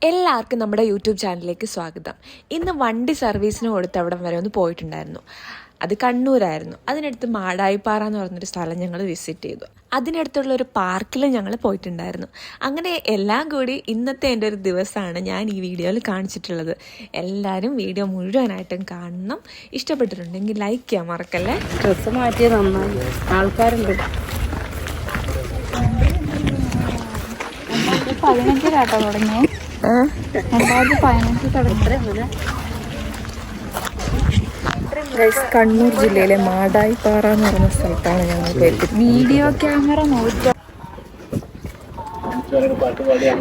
എല്ലാവർക്കും നമ്മുടെ യൂട്യൂബ് ചാനലിലേക്ക് സ്വാഗതം. ഇന്ന് വണ്ടി സർവീസിന് കൊടുത്ത് അവിടം വരെ ഒന്ന് പോയിട്ടുണ്ടായിരുന്നു. അത് കണ്ണൂരായിരുന്നു. അതിനടുത്ത് മാടായിപ്പാറ എന്ന് പറഞ്ഞൊരു സ്ഥലം ഞങ്ങൾ വിസിറ്റ് ചെയ്തു. അതിനടുത്തുള്ള ഒരു പാർക്കിൽ ഞങ്ങൾ പോയിട്ടുണ്ടായിരുന്നു. അങ്ങനെ എല്ലാം കൂടി ഇന്നത്തെ എൻ്റെ ഒരു ദിവസമാണ് ഞാൻ ഈ വീഡിയോയിൽ കാണിച്ചിട്ടുള്ളത്. എല്ലാവരും വീഡിയോ മുഴുവനായിട്ടും കാണണം. ഇഷ്ടപ്പെട്ടിട്ടുണ്ടെങ്കിൽ ലൈക്ക് ചെയ്യാൻ മറക്കല്ലേ. ഡ്രസ്സ് മാറ്റിയത് നന്നായി, ആൾക്കാരുണ്ട്. 2015 തുടങ്ങി. 2015 തുടങ്ങി. കണ്ണൂർ ജില്ലയിലെ മാടായിപ്പാറ എന്ന് പറയുന്ന സ്ഥലത്താണ് ഞങ്ങൾ പോയത്. വീഡിയോ ക്യാമറ നോക്കാം.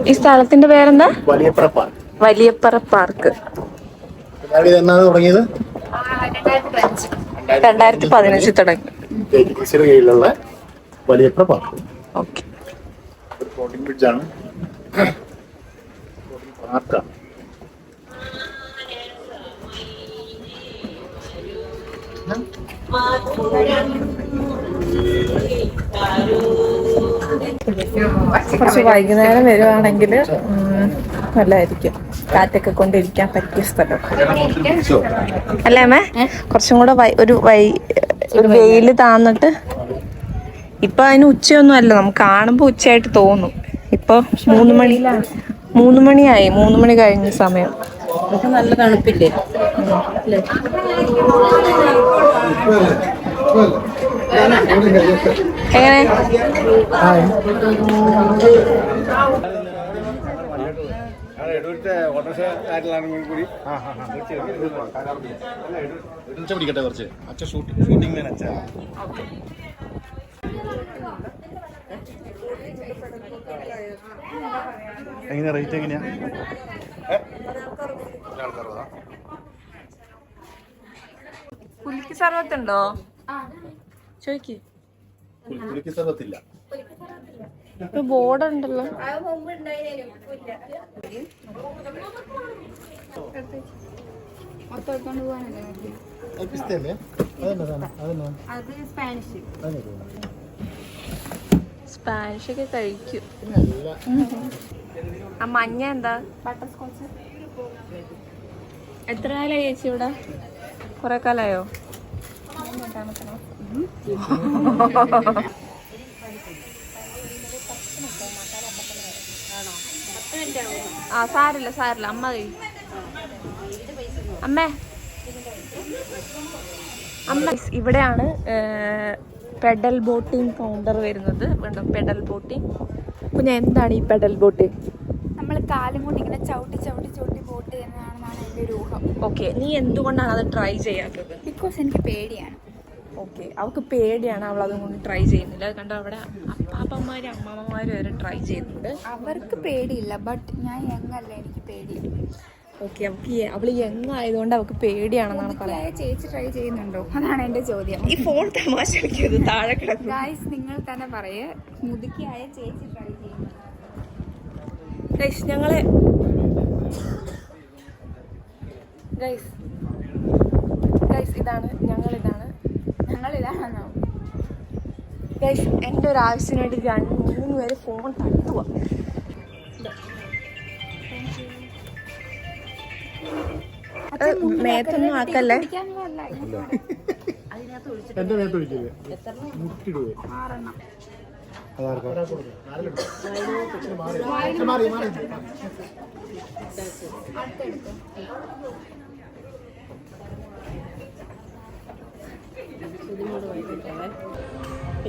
ഈ സ്ഥലത്തിന്റെ പേരെന്താ? വലിയപ്പറ പാർക്ക്. 2015 തുടങ്ങി. വലിയപ്പറ പാർക്ക്. ഓക്കെ. ഫ്ലോട്ടിംഗ് ബ്രിഡ്ജാണ്. പാർക്കാണ്. കുറച്ച് വൈകുന്നേരം വരുവാണെങ്കിൽ നല്ലതായിരിക്കും. കാറ്റൊക്കെ കൊണ്ടിരിക്കാൻ പറ്റിയ സ്ഥലം അല്ലേ അമ്മേ? കുറച്ചും കൂടെ ഒരു വെയില് താന്നിട്ട്. ഇപ്പൊ അതിന് ഉച്ചയൊന്നും അല്ല, നമുക്ക് കാണുമ്പോ ഉച്ചയായിട്ട് തോന്നും. ഇപ്പൊ 3 മണിയായി. 3 മണി കഴിഞ്ഞ സമയം. നല്ല തണുപ്പില്ലേ? എങ്ങനെ പിടിക്കട്ടെ കുറച്ച്. അച്ഛൻ ഷൂട്ടിംഗ് മാൻ അച്ഛാ. എങ്ങനെയാ റേറ്റ്? എങ്ങനെയാ? കുലുക്കി സർവത്തുണ്ടോ ചോയ്ക്ക്. കുലുക്കി സർവത്തില്ല. ബോർഡ് ഉണ്ടല്ലോ. സ്പാനിഷ് ഒക്കെ കഴിക്കും. ആ മഞ്ഞ എന്താ? Butter scotch. എത്ര കാലമായി ചേച്ചി ഇവിടെ? കുറെ കാലായോ? ആ സാരില്ല അമ്മ അമ്മ ഇവിടെയാണ് പെഡൽ ബോട്ടിംഗ് കൗണ്ടർ വരുന്നത്. Pedal boating. പിന്നെ എന്താണ് ഈ പെഡൽ ബോട്ടിംഗ്? നമ്മൾ കാലും കൊണ്ട് ഇങ്ങനെ ചവിട്ടി ബോട്ട് ചെയ്യുന്നതാണെന്നാണ് എൻ്റെ ഒരു ഊഹം. ഓക്കെ, നീ എന്തുകൊണ്ടാണ് അത് ട്രൈ ചെയ്യാത്തത്? ബിക്കോസ് എനിക്ക് പേടിയാണ്. ഓക്കെ, അവൾക്ക് പേടിയാണ്, അവൾ അതുകൊണ്ട് ട്രൈ ചെയ്യുന്നില്ല. കണ്ടോ, അവിടെ അപ്പാപ്പന്മാരും അമ്മാമ്മമാരും വരെ ട്രൈ ചെയ്യുന്നുണ്ട്. അവർക്ക് പേടിയില്ല, ബട്ട് ഞാൻ യങ്ങല്ല, എനിക്ക് പേടിയാണ്. ഓക്കെ, അവള് യങ് ആയതുകൊണ്ട് അവൾക്ക് പേടിയാണെന്നാണ് പറയുന്നത്. ചേച്ചി ട്രൈ ചെയ്യുന്നുണ്ടോ? അതാണ് എൻ്റെ ചോദ്യം. ഈ ഫോൺ തമാശ താഴെ കിടക്കും. ഗൈസ്, നിങ്ങൾ തന്നെ പറയേ, മുതുക്കിയായ ചേച്ചി ട്രൈ ചെയ്യുന്നു. ഗൈസ്, ഞങ്ങളാണോ ഗൈസ്, എൻ്റെ ഒരു ആവശ്യത്തിന് വേണ്ടി 2-3 പേര് ഫോൺ തട്ടുക. മേത്തൊന്നും ആക്കല്ലേ. എന്റെ മേത്ത് ഒഴിക്കില്ലേ? മുട്ടിടുവേ.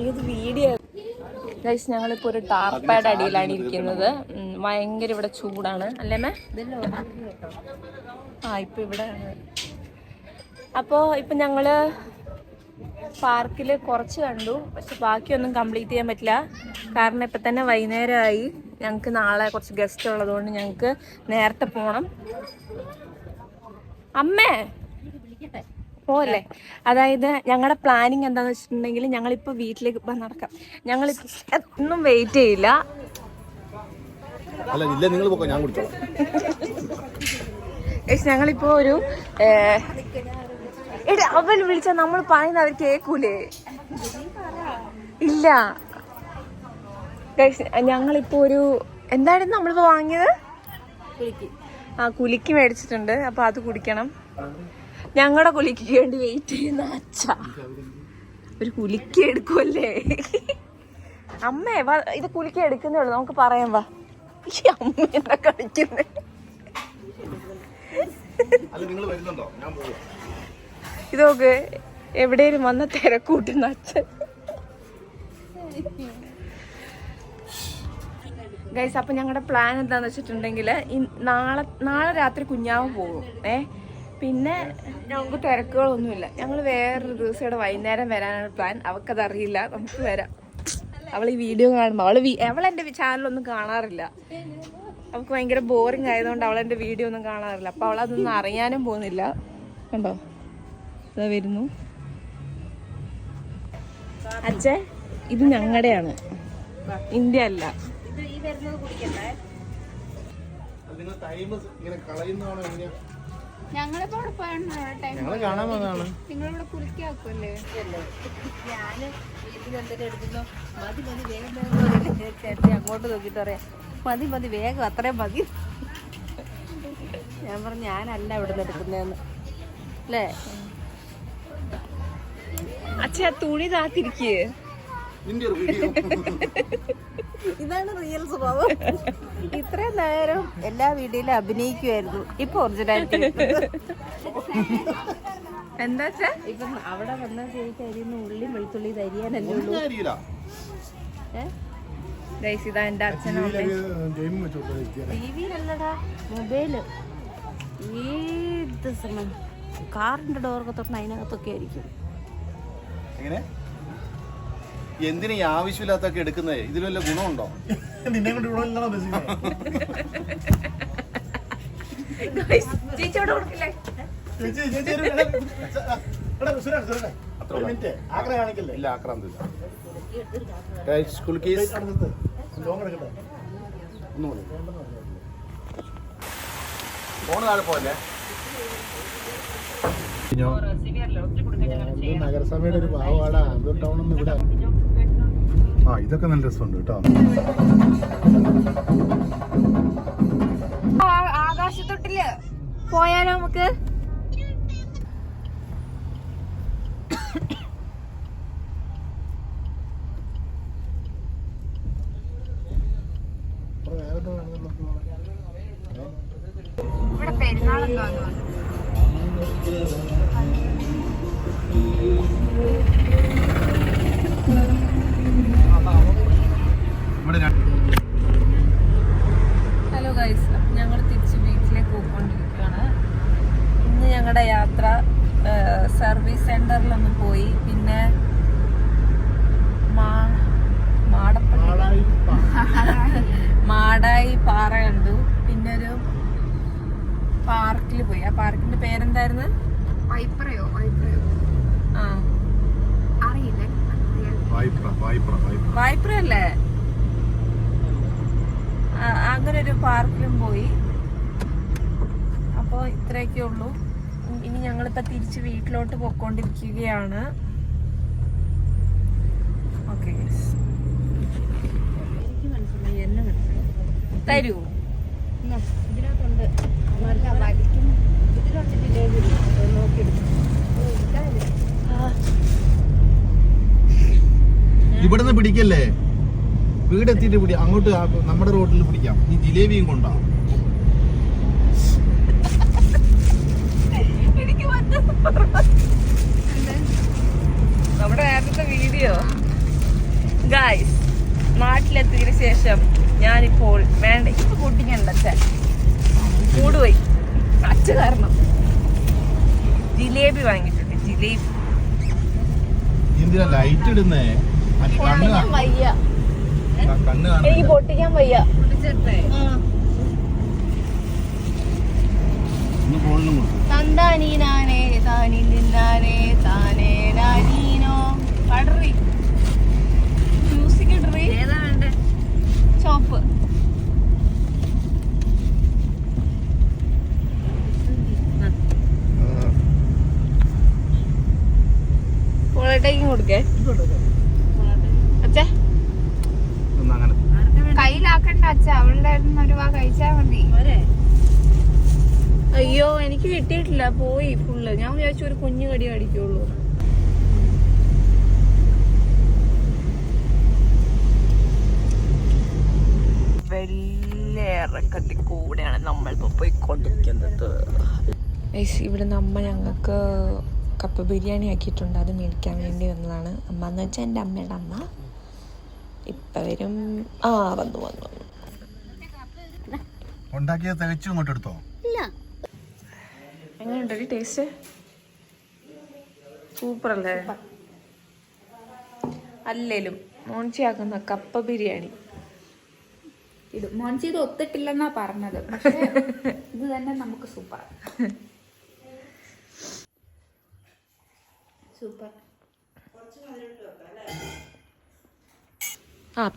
ഇത് വീഡിയോ ഗൈസ്, ഞങ്ങളിപ്പോ ഒരു ടാർപ്പായുടെ അടിയിലാണ് ഇരിക്കുന്നത്. ഭയങ്കര ഇവിടെ ചൂടാണ് അല്ലേ മേ? ഇപ്പൊ ഇവിടെയാണ്. അപ്പോൾ ഇപ്പം ഞങ്ങള് പാർക്കിൽ കുറച്ച് കണ്ടു, പക്ഷെ ബാക്കിയൊന്നും കംപ്ലീറ്റ് ചെയ്യാൻ പറ്റില്ല. കാരണം ഇപ്പം തന്നെ വൈകുന്നേരമായി. ഞങ്ങൾക്ക് നാളെ കുറച്ച് ഗസ്റ്റ് ഉള്ളതുകൊണ്ട് ഞങ്ങൾക്ക് നേരത്തെ പോകണം. അമ്മേ പോലെ, അതായത് ഞങ്ങളുടെ പ്ലാനിങ് എന്താണെന്ന് വെച്ചിട്ടുണ്ടെങ്കിൽ ഞങ്ങളിപ്പോൾ വീട്ടിലേക്ക് നടക്കാം. ഞങ്ങളിപ്പോൾ ഒന്നും വെയിറ്റ് ചെയ്യില്ല. ഞങ്ങളിപ്പോ ഒരു അവൻ വിളിച്ചാൽ നമ്മൾ പറയുന്ന അവർ കേൾക്കൂലേ? ഇല്ല, ഞങ്ങളിപ്പോ ഒരു എന്തായിരുന്നു നമ്മളിപ്പോ വാങ്ങിയത്? ആ കുലുക്കി മേടിച്ചിട്ടുണ്ട്. അപ്പൊ അത് കുടിക്കണം. ഞങ്ങളുടെ കുലുക്കി വേണ്ടി വെയിറ്റ് ചെയ്യുന്ന അച്ഛ ഒരു കുലുക്കി എടുക്കുമല്ലേ. അമ്മേ വാ, ഇത് കുലുക്കി എടുക്കുന്നേ ഉള്ളു, നമുക്ക് പറയാം വാ. ഈ അമ്മ എന്താ കളിക്കുന്നേ? ഇതൊക്കെ എവിടെയും വന്ന തിരക്കൂട്ടുന്ന അച്ഛൻ. ഗൈസ്, അപ്പം ഞങ്ങളുടെ പ്ലാൻ എന്താന്ന് വെച്ചിട്ടുണ്ടെങ്കിൽ നാളെ രാത്രി കുഞ്ഞാവ് പോകും. പിന്നെ ഞങ്ങൾക്ക് തിരക്കുകളൊന്നുമില്ല. ഞങ്ങൾ വേറൊരു ദിവസം ഇവിടെ വൈകുന്നേരം വരാനാണ് പ്ലാൻ. അവൾക്കതറിയില്ല, നമുക്ക് വരാം. അവൾ ഈ വീഡിയോ കാണുമ്പോൾ അവളെൻ്റെ ചാനലൊന്നും കാണാറില്ല. അവൾക്ക് ഭയങ്കര ബോറിങ് ആയതുകൊണ്ട് അവളെൻ്റെ വീഡിയോ ഒന്നും കാണാറില്ല. അപ്പോൾ അവളതൊന്നും അറിയാനും പോകുന്നില്ല. കണ്ടോ, ഇതാ വരുന്നു അച്ഛേ. ഇത് ഞങ്ങളുടെയാണ്, ഇന്ത്യ അല്ല. ഞങ്ങളിപ്പോ അവിടെ പോയാണ്. നിങ്ങളിവിടെ കുളിക്കാക്കുമല്ലേ? ഞാന് വീട്ടിൽ എന്തെങ്കിലും എടുക്കുന്നു, മതി വേഗം ചേട്ടൻ അങ്ങോട്ട് നോക്കിയിട്ട് പറയാം, മതി വേഗം അത്രയും മതി. ഞാൻ പറഞ്ഞു ഞാനല്ല ഇവിടെ നിന്ന് എടുക്കുന്നതെന്ന് അല്ലേ. അച്ഛാ തുണി താത്തിരിക്കേ. ഇതാണ് റിയൽ സ്വഭാവം. ഇത്രയും നേരം എല്ലാ വീഡിയോയിലും അഭിനയിക്കുമായിരുന്നു, ഇപ്പൊ ഒറിജിനാലിറ്റി. എന്താ ഇപ്പം അവിടെ വന്നാൽ ശരിക്കും അരിയുന്ന ഉള്ളിയും വെളുത്തുള്ളി അരിയാനല്ലേ ഉള്ളൂ. ഇതാ എന്റെ അച്ഛനും ടിവിയിലല്ലടാ, മൊബൈല്. ഏത് സമയം കാറിന്റെ ഡോറൊക്കെ തുറന്ന് അതിനകത്തൊക്കെ ആയിരിക്കും. എന്തിനാ ഈ ആവശ്യമില്ലാത്തൊക്കെ എടുക്കുന്നത്? ഇതിൽ വല്ല ഗുണമുണ്ടോ? നിന്നെ കൊണ്ട് നഗരസഭയുടെ ഒരു ഭാഗമാടാ ടൗണൊന്നും ഇവിടെ. ആ ഇതൊക്കെ നല്ല രസമുണ്ട് കേട്ടോ. ആകാശത്തൊട്ടില് പോയാലോ നമുക്ക്? ഇവിടെ പെരുന്നാളെന്തോ ഹലോ ഗൈസ്, ഞങ്ങൾ തിരിച്ച് വീട്ടിലേക്ക് പോയിക്കൊണ്ടിരിക്കുകയാണ്. ഇന്ന് ഞങ്ങളുടെ യാത്ര സർവീസ് സെന്ററിലൊന്ന് പോയി, പിന്നെ മാടായി പാറ കണ്ടു, പിന്നെ ഒരു പാർക്കിൽ പോയി. ആ പാർക്കിന്റെ പേരെന്തായിരുന്നു? വൈപ്രയോ ആ അറിയില്ല. വായ്പ്ര അല്ലേ? അങ്ങനെ ഒരു പാർക്കിലും പോയി. അപ്പോൾ ഇത്രയൊക്കെ ഉള്ളൂ. ഇനി ഞങ്ങളിപ്പോൾ തിരിച്ച് വീട്ടിലോട്ട് പോയിക്കൊണ്ടിരിക്കുകയാണ്. ഓക്കെ, തരൂ. ഇതിനകത്തുണ്ട് നോക്കിയെടുക്കും. ഇവിടുന്ന് പിടിക്കല്ലേ, വീടെത്തിയിട്ട് പിടി, അങ്ങോട്ട് നമ്മുടെ റോഡിൽ പിടിക്കാം. ഈ ജിലേബിയും കൊണ്ടാ. നമ്മുടെ നേരത്തെ വീഡിയോ ഗായ്സ്. നാട്ടിലെത്തിയതിനു ശേഷം ഞാനിപ്പോൾ വേണ്ട ഇപ്പൊ പൊട്ടിക്കണ്ട അച്ഛൻ കൂടുപോയി. അച്ഛ കാരണം ജിലേബി വാങ്ങിയിട്ടുണ്ട്. ജിലേബി എന്തിനാ ലൈറ്റ് ഇടുന്നേ? വയ്യ, കണ്ണ് എനിക്ക് പൊട്ടിക്കാൻ വയ്യ. തന്താനീനാനേ താനി നിന്നാനേ താനേ നാനീനോ. പടറി മ്യൂസിക് ഇടറി. ഏതാ വേണ്ടേ? ചോപ്പ്. പോളട്ടേക്കും കൊടുക്കേ അച്ഛാ. കയ്യിലാക്കണ്ട അച്ഛ, അവളുടെ ഒരു വാ കഴിച്ചാ മതി. അയ്യോ എനിക്ക് കിട്ടിയിട്ടില്ല, പോയി ഫുള്ള്. ഞാൻ വിചാരിച്ചു ഒരു കുഞ്ഞു കടി അടിക്കുള്ളൂ. വലിയ ഇറക്കത്തിൽ കൂടെയാണ് നമ്മളിപ്പോ പോയി കൊടുക്കുന്നത്. ഇവിടെ അമ്മ ഞങ്ങൾക്ക് കപ്പ ബിരിയാണി ആക്കിയിട്ടുണ്ട്. അത് മേടിക്കാൻ വേണ്ടി വന്നതാണ്. അമ്മ എന്ന് വെച്ചാൽ എൻ്റെ അമ്മയുടെ അമ്മ. ഇപ്പം വരും. വന്നു വന്നു വന്നു. ഉണ്ടാക്കിയത് തികച്ചു ഇങ്ങോട്ട് എടുത്തോ? എങ്ങനെയുണ്ടോ ടേസ്റ്റ്? സൂപ്പർ അല്ലേ? അല്ലേലും മോൺചിയാക്കുന്ന കപ്പ ബിരിയാണി ഇത് മോൻചി ഇത് ഒത്തിട്ടില്ലെന്നാ പറഞ്ഞത്, പക്ഷേ ഇത് തന്നെ നമുക്ക് സൂപ്പർ സൂപ്പർ.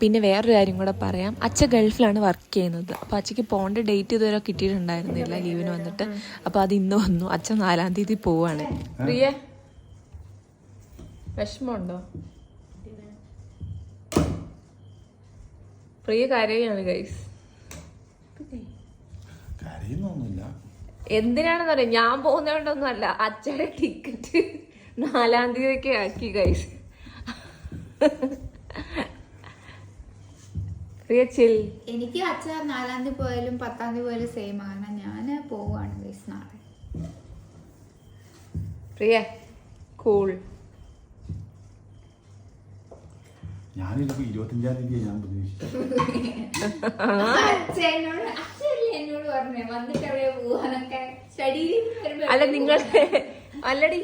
പിന്നെ വേറൊരു കാര്യം കൂടെ പറയാം. അച്ഛൻ ഗൾഫിലാണ് വർക്ക് ചെയ്യുന്നത്. അപ്പോൾ അച്ഛക്ക് പോകേണ്ട ഡേറ്റ് ഇതുവരെ കിട്ടിയിട്ടുണ്ടായിരുന്നില്ല ലീവിന് വന്നിട്ട്. അപ്പോൾ അത് ഇന്ന് വന്നു. അച്ഛൻ 4-ാം തീയതി പോവാണ്. പ്രിയ വിഷമമുണ്ടോ? പ്രിയ കരയാണ് ഗൈസ്. എന്തിനാണെന്ന് പറയാം, ഞാൻ പോകുന്നതുകൊണ്ടൊന്നും അല്ല, അച്ഛയുടെ ടിക്കറ്റ് 4-ാം തീയതിക്ക് ആക്കി ഗൈസ്. എനിക്ക് അച്ഛൻ 4-ാം തീയതി പോയാലും 10-ാം തീയതി പോയാലും സെയിം ആണ്. ഞാൻ പോവാണ് ഗൈസ് നാളെ. പ്രിയ കൂൾ. ഞാനിപ്പോ 25-ാം തീയതി ഞാൻ പ്രതീക്ഷിച്ചു. എന്നോട് പറഞ്ഞേ വന്നിട്ടവിടെ പോവാനൊക്കെ. അല്ല നിങ്ങൾ അല്ലടി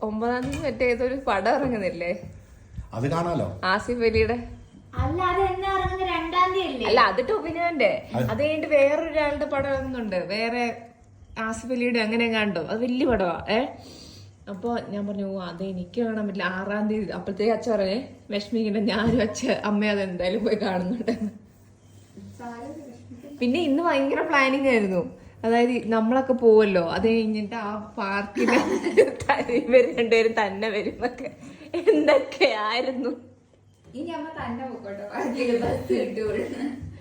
9-ാം തീയതി മറ്റേ ഏതൊരു പടം ഇറങ്ങുന്നില്ലേ, അത് കാണാലോ, ആസിഫ് അലിയുടെ. അല്ല അത് എന്നാ ഇറങ്ങുന്നത്? 2-ാം തീയതി അല്ലേ? അല്ല അത് ടൊവിനോന്റെ. അത് കഴിഞ്ഞിട്ട് വേറൊരാളുടെ പടം ഇറങ്ങുന്നുണ്ട്, വേറെ ആസിഫ് അലിയുടെ. അങ്ങനെ കണ്ടോ? അത് വലിയ പടവാ. അപ്പോൾ ഞാൻ പറഞ്ഞു അത് എനിക്ക് കാണാൻ പറ്റില്ല 6-ാം തീയതി. അപ്പോഴത്തേക്ക് അച്ഛൻ പറഞ്ഞേ വിഷമിക്കണ്ട, ഞാനും അമ്മ അത് എന്തായാലും പോയി കാണുന്നുണ്ടെന്ന്. പിന്നെ ഇന്ന് ഭയങ്കര പ്ലാനിങ് ആയിരുന്നു. അതായത് നമ്മളൊക്കെ പോവല്ലോ, അത് കഴിഞ്ഞിട്ട് ആ പാർക്കിൽ ഇവര് രണ്ടുപേരും തന്നെ വരുന്നൊക്കെ എന്തൊക്കെയായിരുന്നു. ഇനി അമ്മ തന്നെ പോയിക്കോട്ടെ, ബസ് കിട്ടുള്ളൂ.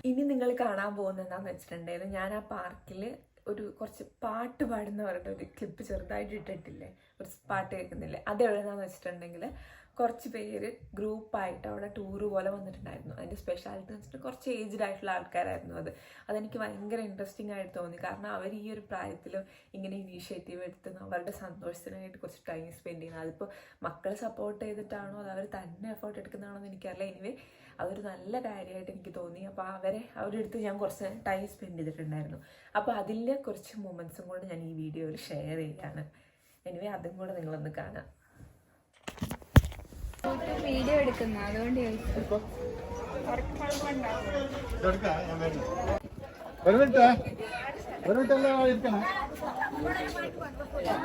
ഇനി നിങ്ങൾ കാണാൻ പോകുന്നത് എന്താണെന്ന് വെച്ചിട്ടുണ്ടെങ്കിൽ, ഞാൻ ആ പാർക്കിൽ കുറച്ച് പാട്ട് പാടുന്നവരുടെ ഒരു ക്ലിപ്പ് ചെറുതായിട്ട് ഇട്ടിട്ടില്ലേ, ഒരു പാട്ട് കേൾക്കുന്നില്ലേ, അത് എവിടെയെന്നാന്ന് വെച്ചിട്ടുണ്ടെങ്കിൽ കുറച്ച് പേര് ഗ്രൂപ്പായിട്ട് അവിടെ ടൂറ് പോലെ വന്നിട്ടുണ്ടായിരുന്നു. അതിൻ്റെ സ്പെഷ്യാലിറ്റി എന്ന് വെച്ചിട്ട് കുറച്ച് ഏജ്ഡ് ആയിട്ടുള്ള ആൾക്കാരായിരുന്നു. അതെനിക്ക് ഭയങ്കര ഇൻട്രസ്റ്റിംഗ് ആയിട്ട് തോന്നി. കാരണം അവർ ഈ ഒരു പ്രായത്തിൽ ഇങ്ങനെ ഇനീഷ്യേറ്റീവ് എടുത്ത് അവരുടെ സന്തോഷത്തിനായിട്ട് കുറച്ച് ടൈം സ്പെൻഡ് ചെയ്യുന്നത്. അതിപ്പോൾ മക്കൾ സപ്പോർട്ട് ചെയ്തിട്ടാണോ അത് അവർ തന്നെ എഫേർട്ട് എടുക്കുന്നതാണോ എന്ന് എനിക്കറിയില്ല. എനിവേ അതൊരു നല്ല കാര്യമായിട്ട് എനിക്ക് തോന്നി. അപ്പോൾ അവരുടെ അടുത്ത് ഞാൻ കുറച്ച് ടൈം സ്പെൻഡ് ചെയ്തിട്ടുണ്ടായിരുന്നു. അപ്പോൾ അതിൻ്റെ കുറച്ച് മൊമെൻറ്റ്സും കൂടെ ഞാൻ ഈ വീഡിയോയിൽ ഷെയർ ചെയ്യുകയാണ്. എനിവേ അതും കൂടെ നിങ്ങളൊന്ന് കാണാം. വീഡിയോ എടുക്കുന്ന അതുകൊണ്ട് ഒരു മിനിറ്റല്ലേ ഇരിക്കണം.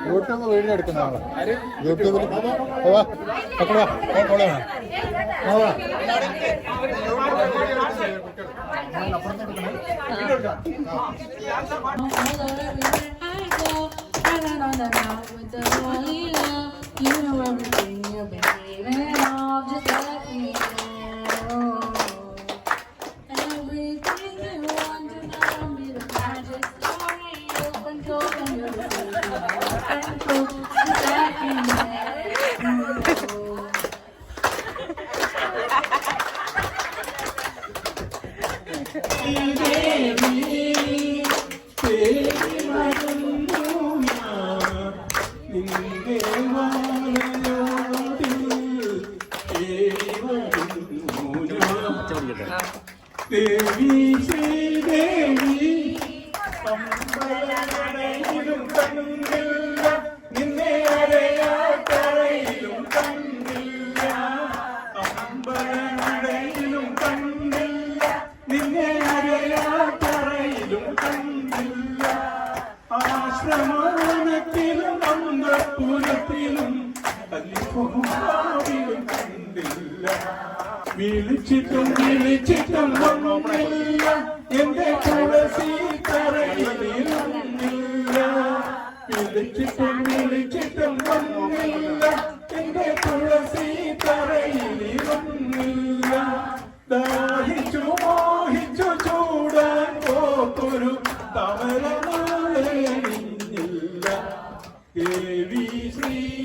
യൂട്യൂബ് വീഡിയോ എടുക്കുന്ന ആളാണ്. യൂട്യൂബിൽ ആശ്രമത്തിലും അന്തപുരത്തിലും കണ്ടില്ല. വിളിച്ചിട്ടും ഒന്നുമില്ല, എന്റെ തുളസി കരയിലിരുന്നില്ല. വിളിച്ചിട്ടും ഒന്നുമില്ല, എന്റെ തുളസി കരയിലിരുന്നില്ല. ദാഹിച്ചു മോഹിച്ചു ചൂടാൻ പോക്കൊരു തമരനാളെ ദേവി ശ്രീ